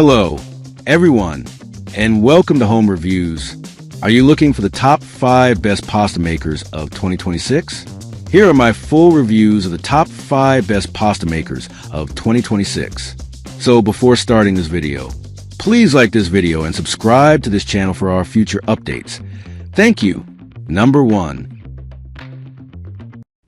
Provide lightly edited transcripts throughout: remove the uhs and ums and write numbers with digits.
Hello, everyone, and welcome to Home Reviews. Are you looking for the top 5 best pasta makers of 2026? Here are my full reviews of the top 5 best pasta makers of 2026. So before starting this video, please like this video and subscribe to this channel for our future updates. Thank you. Number 1.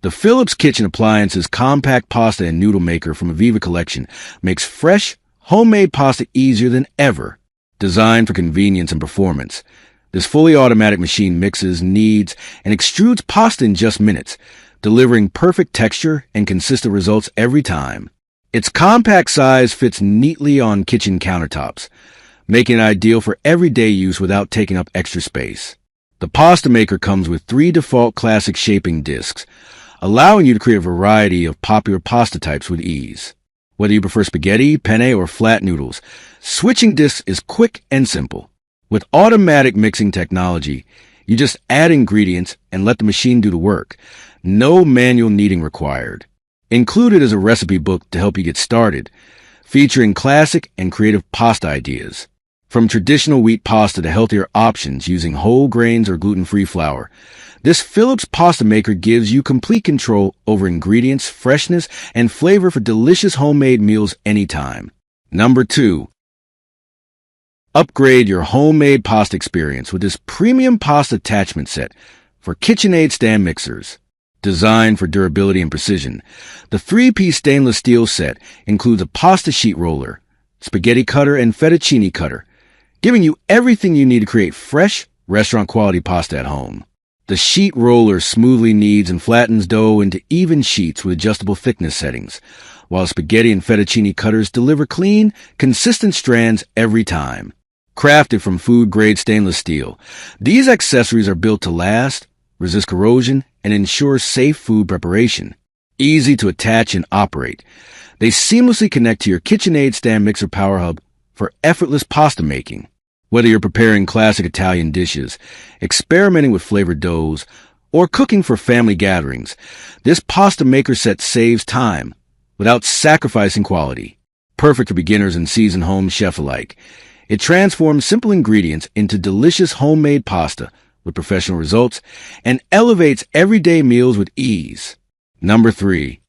The Philips Kitchen Appliances Compact Pasta and Noodle Maker from a Viva collection makes fresh, homemade pasta easier than ever. Designed for convenience and performance, this fully automatic machine mixes, kneads, and extrudes pasta in just minutes, delivering perfect texture and consistent results every time. Its compact size fits neatly on kitchen countertops, making it ideal for everyday use without taking up extra space. The pasta maker comes with 3 default classic shaping discs, allowing you to create a variety of popular pasta types with ease. Whether you prefer spaghetti, penne, or flat noodles, switching discs is quick and simple. With automatic mixing technology, you just add ingredients and let the machine do the work. No manual kneading required. Included is a recipe book to help you get started, featuring classic and creative pasta ideas. From traditional wheat pasta to healthier options using whole grains or gluten-free flour, this Philips pasta maker gives you complete control over ingredients, freshness, and flavor for delicious homemade meals anytime. Number 2. Upgrade your homemade pasta experience with this premium pasta attachment set for KitchenAid stand mixers. Designed for durability and precision, the 3-piece stainless steel set includes a pasta sheet roller, spaghetti cutter, and fettuccine cutter, giving you everything you need to create fresh, restaurant-quality pasta at home. The sheet roller smoothly kneads and flattens dough into even sheets with adjustable thickness settings, while spaghetti and fettuccine cutters deliver clean, consistent strands every time. Crafted from food-grade stainless steel, these accessories are built to last, resist corrosion, and ensure safe food preparation. Easy to attach and operate, they seamlessly connect to your KitchenAid stand mixer power hub for effortless pasta making. Whether you're preparing classic Italian dishes, experimenting with flavored doughs, or cooking for family gatherings, this pasta maker set saves time without sacrificing quality. Perfect for beginners and seasoned home chefs alike, it transforms simple ingredients into delicious homemade pasta with professional results and elevates everyday meals with ease. Number 3.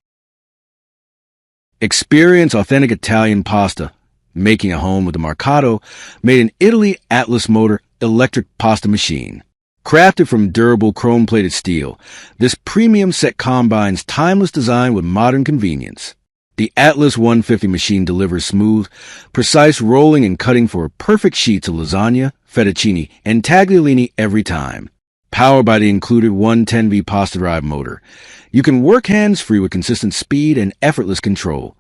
Experience authentic Italian pasta making at home with the Marcato Made in Italy Atlasmotor electric pasta machine. Crafted from durable chrome-plated steel, this premium set combines timeless design with modern convenience. The Atlas 150 machine delivers smooth, precise rolling and cutting for perfect sheets of lasagna, fettuccini, and tagliolini every time. Powered by the included 110V Pastadrive motor, you can work hands-free with consistent speed and effortless control,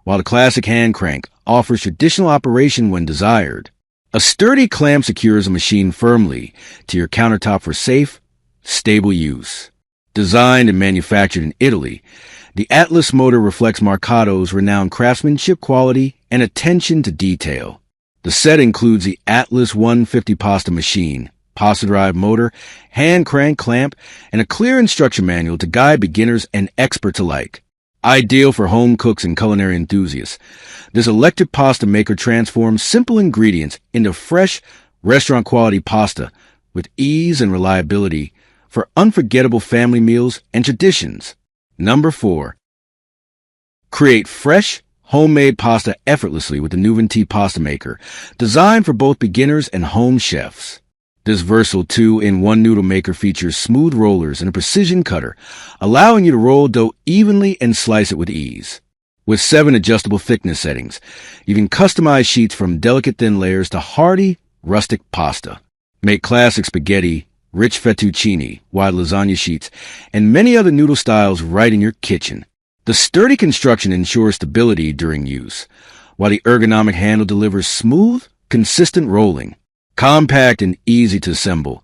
while the classic hand crank offers traditional operation when desired. A sturdy clamp secures a machine firmly to your countertop for safe, stable use. Designed and manufactured in Italy, the Atlas motor reflects Marcato's renowned craftsmanship, quality, and attention to detail. The set includes the Atlas 150 pasta machine, Pastadrive motor, hand crank clamp, and a clear instruction manual to guide beginners and experts alike. Ideal for home cooks and culinary enthusiasts, this electric pasta maker transforms simple ingredients into fresh, restaurant-quality pasta with ease and reliability for unforgettable family meals and traditions. Number 4. Create fresh, homemade pasta effortlessly with the Nuvantee pasta maker, designed for both beginners and home chefs. This versatile 2-in-1 noodle maker features smooth rollers and a precision cutter, allowing you to roll dough evenly and slice it with ease. With 7 adjustable thickness settings, you can customize sheets from delicate thin layers to hearty, rustic pasta. Make classic spaghetti, rich fettuccini, wide lasagna sheets, and many other noodle styles right in your kitchen. The sturdy construction ensures stability during use, while the ergonomic handle delivers smooth, consistent rolling. Compact and easy to assemble,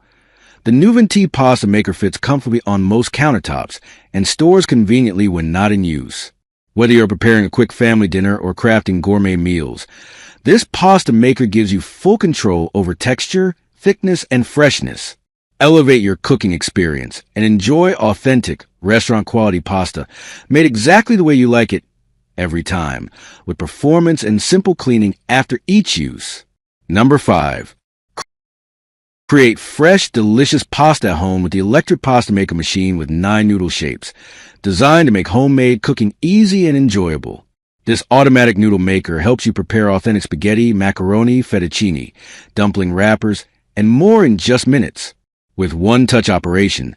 the Nuvantee pasta maker fits comfortably on most countertops and stores conveniently when not in use. Whether you're preparing a quick family dinner or crafting gourmet meals, this pasta maker gives you full control over texture, thickness, and freshness. Elevate your cooking experience and enjoy authentic, restaurant-quality pasta made exactly the way you like it every time, with performance and simple cleaning after each use. Number 5. Create fresh, delicious pasta at home with the electric pasta maker machine with 9 noodle shapes, designed to make homemade cooking easy and enjoyable. This automatic noodle maker helps you prepare authentic spaghetti, macaroni, fettuccine, dumpling wrappers, and more in just minutes. With one-touch operation,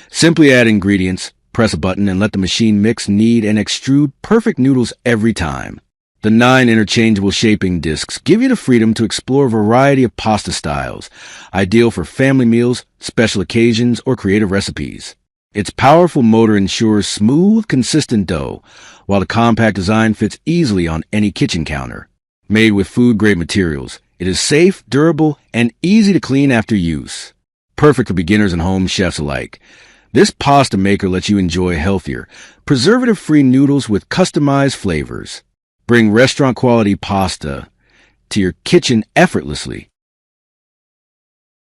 simply add ingredients, press a button, and let the machine mix, knead, and extrude perfect noodles every time. The 9 interchangeable shaping discs give you the freedom to explore a variety of pasta styles, ideal for family meals, special occasions, or creative recipes. Its powerful motor ensures smooth, consistent dough, while the compact design fits easily on any kitchen counter. Made with food-grade materials, it is safe, durable, and easy to clean after use. Perfect for beginners and home chefs alike. This pasta maker lets you enjoy healthier, preservative-free noodles with customized flavors. Bring restaurant-quality pasta to your kitchen effortlessly